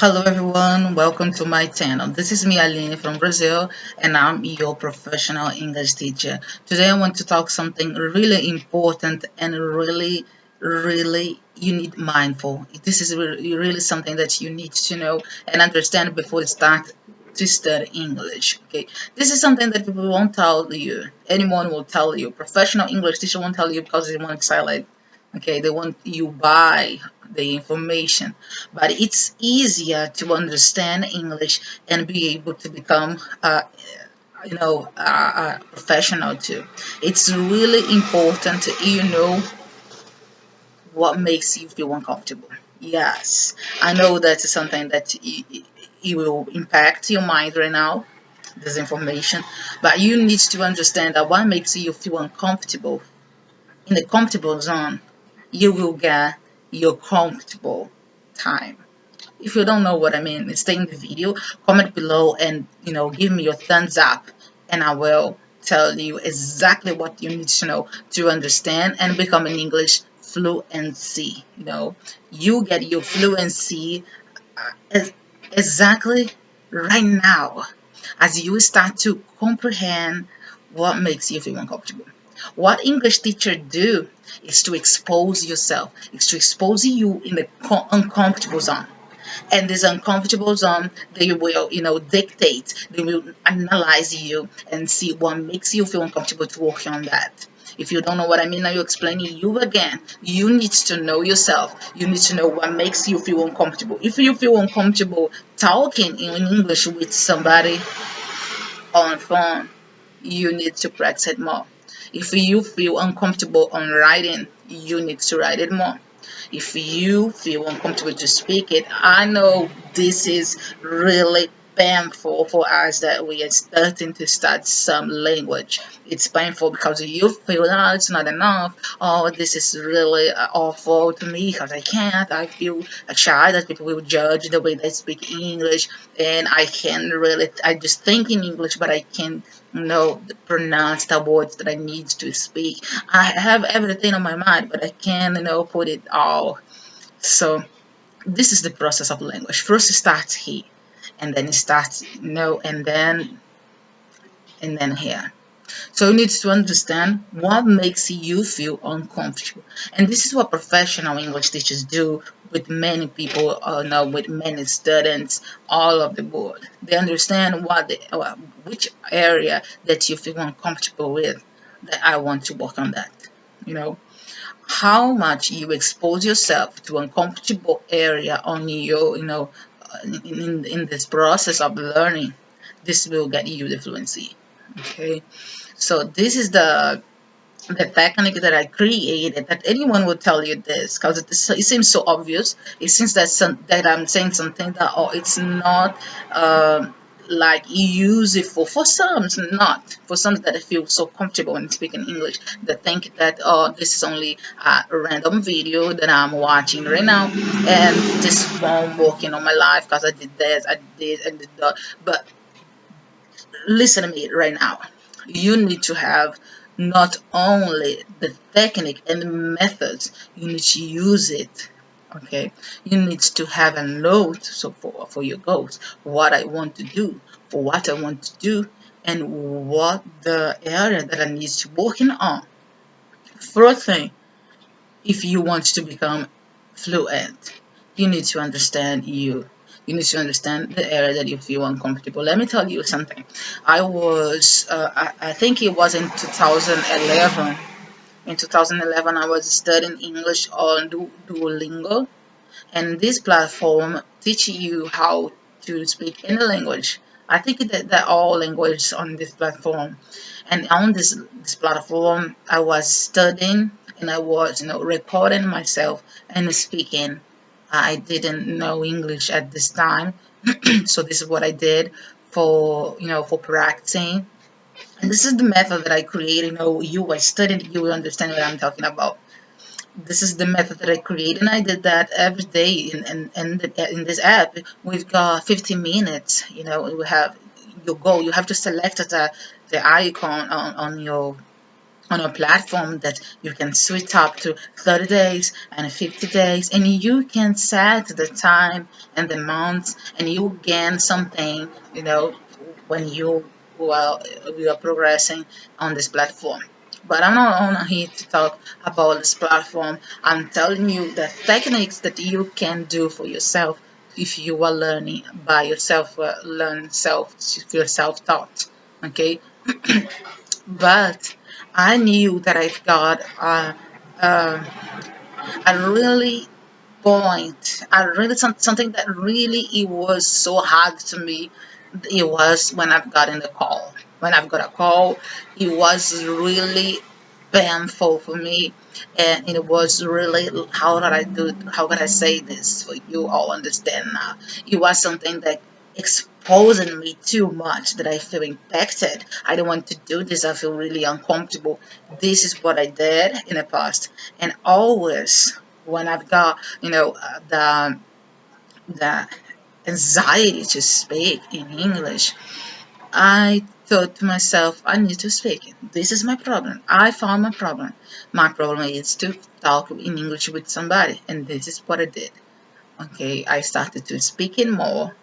Hello everyone, welcome to my channel. This is me Aline from Brazil and I'm your professional English teacher. Today I want to talk something really important and really you need mindful. This is really something that you need to know and understand before you start to study English. Okay, this is something that people won't tell you. Anyone will tell you. Professional English teacher won't tell you because they want silent. Okay, they want you buy the information, but it's easier to understand English and be able to become a professional too. It's really important you know what makes you feel uncomfortable. Yes, I know that's something that you will impact your mind right now, this information, but you need to understand that what makes you feel uncomfortable. In the comfortable zone, you will get your comfortable time. If you don't know what I mean, stay in the video, comment below, and give me your thumbs up, and I will tell you exactly what you need to know to understand and become an English fluency. You get your fluency uh, exactly right now as you start to comprehend what makes you feel uncomfortable. What English teacher do is to expose yourself, is to expose you in the uncomfortable zone. And this uncomfortable zone, they will, dictate, they will analyze you and see what makes you feel uncomfortable to work on that. If you don't know what I mean, I'm explaining you again. You need to know yourself. You need to know what makes you feel uncomfortable. If you feel uncomfortable talking in English with somebody on phone, you need to practice it more. If you feel uncomfortable on writing, you need to write it more. If you feel uncomfortable to speak it, I know this is really painful for us that we are starting to start some language. It's painful because you feel that it's not enough. Oh, this is really awful to me because I can't. I feel shy that people will judge the way that I speak English, and I can't really. I just think in English, but I can't pronounce the words that I need to speak. I have everything on my mind, but I can't put it all. So this is the process of language. First it starts here, and then it starts and then here. So you need to understand what makes you feel uncomfortable. And this is what professional English teachers do with many people, with many students all over the board. They understand which area that you feel uncomfortable with, that I want to work on that. You know, how much you expose yourself to uncomfortable area on your, in this process of learning, this will get you the fluency. Okay, so this is the technique that I created. That anyone would tell you this because it seems so obvious. It seems that I'm saying something that it's not like useful for some. It's not for some that I feel so comfortable when speaking English. They think that this is only a random video that I'm watching right now, and this won't work in my life because I did this, I did, and did that. But listen to me right now. You need to have not only the technique and the methods, you need to use it. Okay, you need to have a note so for your goals, what I want to do, for what I want to do, and what the area that I need to working on. First thing, if you want to become fluent, you need to understand you. You need to understand the area that you feel uncomfortable. Let me tell you something. I think it was in 2011. In 2011, I was studying English on Duolingo, and this platform teaches you how to speak any language. I think that all languages on this platform, and on this platform, I was studying and I was recording myself and speaking. I didn't know English at this time, so this is what I did for practicing. And this is the method that I created. I studied, you will understand what I'm talking about. This is the method that I created, and I did that every day in this app. We've got 15 minutes. We have your goal. You have to select the icon on your on a platform that you can switch up to 30 days and 50 days, and you can set the time and the months, and you gain something, when well you are progressing on this platform. But I'm not on here to talk about this platform. I'm telling you the techniques that you can do for yourself if you are learning by yourself, learn self, feel self-taught. Okay. But I knew that I've got uh, a really point, something that really it was so hard to me. It was when I've gotten the call. When I've got a call, it was really painful for me, and it was really, how did I do it? How can I say this for you all understand now? It was something that exposing me too much that I feel impacted. I don't want to do this. I feel really uncomfortable. This is what I did in the past, and always when I've got, the anxiety to speak in English, I thought to myself, I need to speak. This is my problem. I found my problem. My problem is to talk in English with somebody, and this is what I did. Okay, I started to speak in more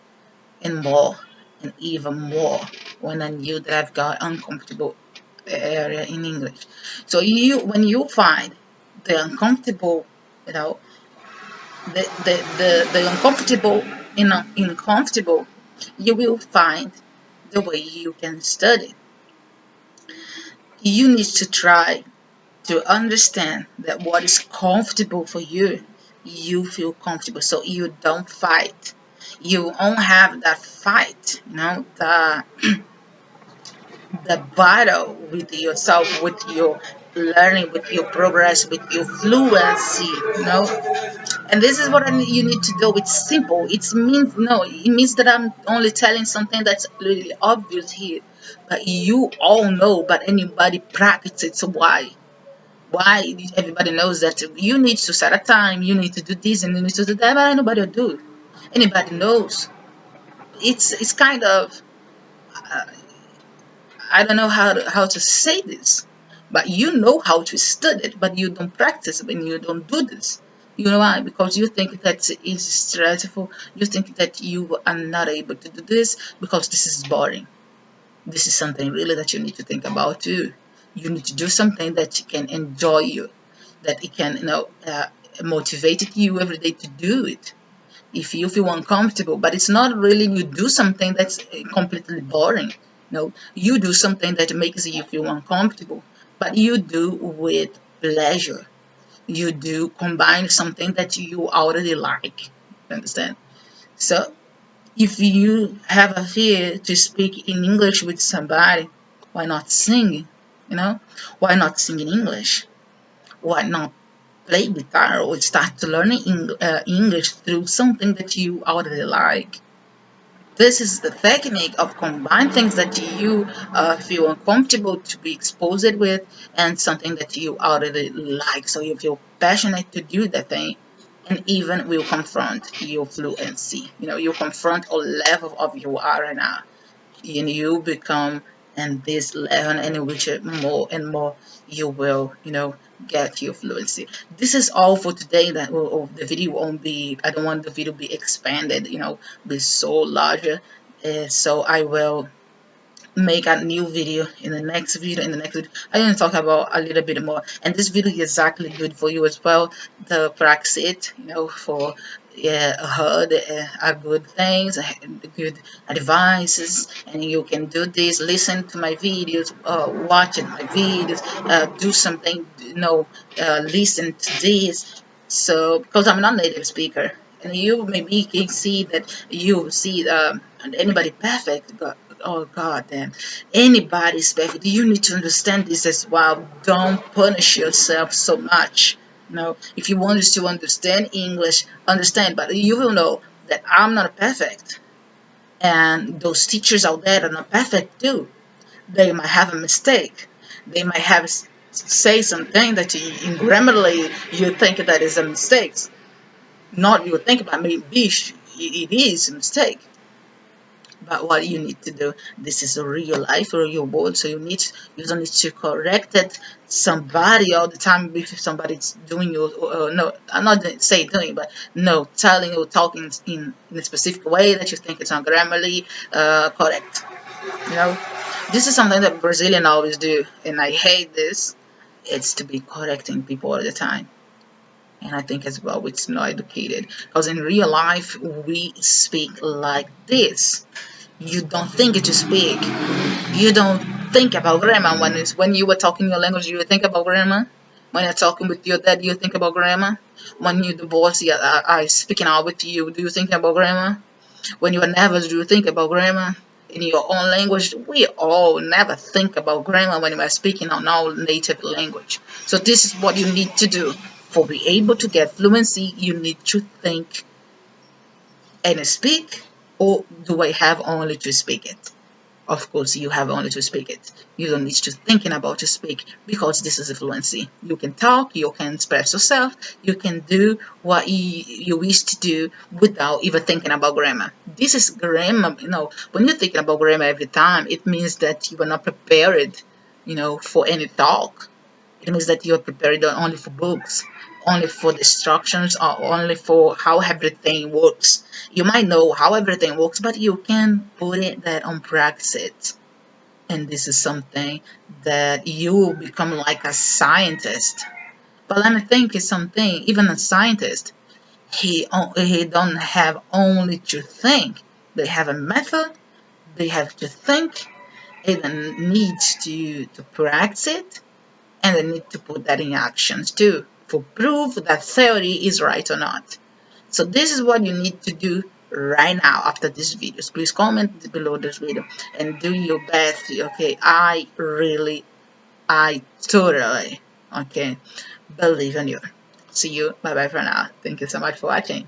and more and even more when I knew that I've got uncomfortable area in English. So when you find the uncomfortable, you know, the uncomfortable uncomfortable, you will find the way you can study. You need to try to understand that what is comfortable for you, you feel comfortable, so you don't fight. You won't have that fight, the battle with yourself, with your learning, with your progress, with your fluency, And this is what you need to do. It's simple. It means that I'm only telling something that's really obvious here, but you all know. But anybody practice it. So why? Why everybody knows that you need to set a time, you need to do this, and you need to do that, but nobody will do it. Anybody knows. It's kind of, uh, I don't know how to say this, but you know how to study it, but you don't practice when you don't do this. You know why? Because you think that it's stressful. You think that you are not able to do this because this is boring. This is something really that you need to think about too. You need to do something that you can enjoy you, that it can, motivate you every day to do it. If you feel uncomfortable, but it's not really you do something that's completely boring. No, you do something that makes you feel uncomfortable, but you do with pleasure. You do combine something that you already like. Understand? So if you have a fear to speak in English with somebody, why not sing? Why not sing in English? Why not play guitar or start to learn English through something that you already like? This is the technique of combine things that you feel uncomfortable to be exposed with and something that you already like. So you feel passionate to do that thing and even will confront your fluency. You confront a level of you are right now and you become and this level and in which more and more you will get your fluency. This is all for today. The video won't be, I don't want the video to be expanded, be so larger. So I will make a new video in the next video. I'm going to talk about a little bit more, and this video is exactly good for you as well to practice it, for heard are good things, good advices, and you can do this, listen to my videos, watching my videos, do something, listen to this. So because I'm not a native speaker, and you maybe can see that you see anybody perfect. Oh God, damn. Anybody's perfect. You need to understand this as well. Don't punish yourself so much. If you want to understand English, understand, but you will know that I'm not perfect. And those teachers out there are not perfect too. They might have a mistake. They might have say something that in grammarly you think that is a mistake. Not you think, but maybe it is a mistake. But what you need to do, this is a real life, a real world. So you don't need to correct it somebody all the time if somebody's doing you. No, I'm not gonna say doing, but no, telling or talking in a specific way that you think it's not grammarly correct. You know, this is something that Brazilian always do, and I hate this. It's to be correcting people all the time. And I think as well it's not educated, because in real life we speak like this. You don't think to speak. You don't think about grammar when you were talking your language. You think about grammar. When you're talking with your dad, you think about grammar. When you the boss are speaking out with you, do you think about grammar? When you are nervous, do you think about grammar? In your own language, we all never think about grammar when we are speaking on our native language. So this is what you need to do. For be able to get fluency, you need to think and speak, or do I have only to speak it? Of course, you have only to speak it. You don't need to thinking about to speak, because this is a fluency. You can talk, you can express yourself, you can do what you wish to do without even thinking about grammar. This is grammar. When you're thinking about grammar every time, it means that you are not prepared, for any talk. It means that you're prepared only for books, only for the instructions, or only for how everything works. You might know how everything works, but you can put it that on practice it. And this is something that you will become like a scientist. But let me think is something, even a scientist, he don't have only to think. They have a method, they have to think, and then needs to practice it, and they need to put that in actions too for proof that theory is right or not. So this is what you need to do right now after this video. Please comment below this video and do your best. Okay, I totally, okay, believe in you. See you. Bye bye for now. Thank you so much for watching.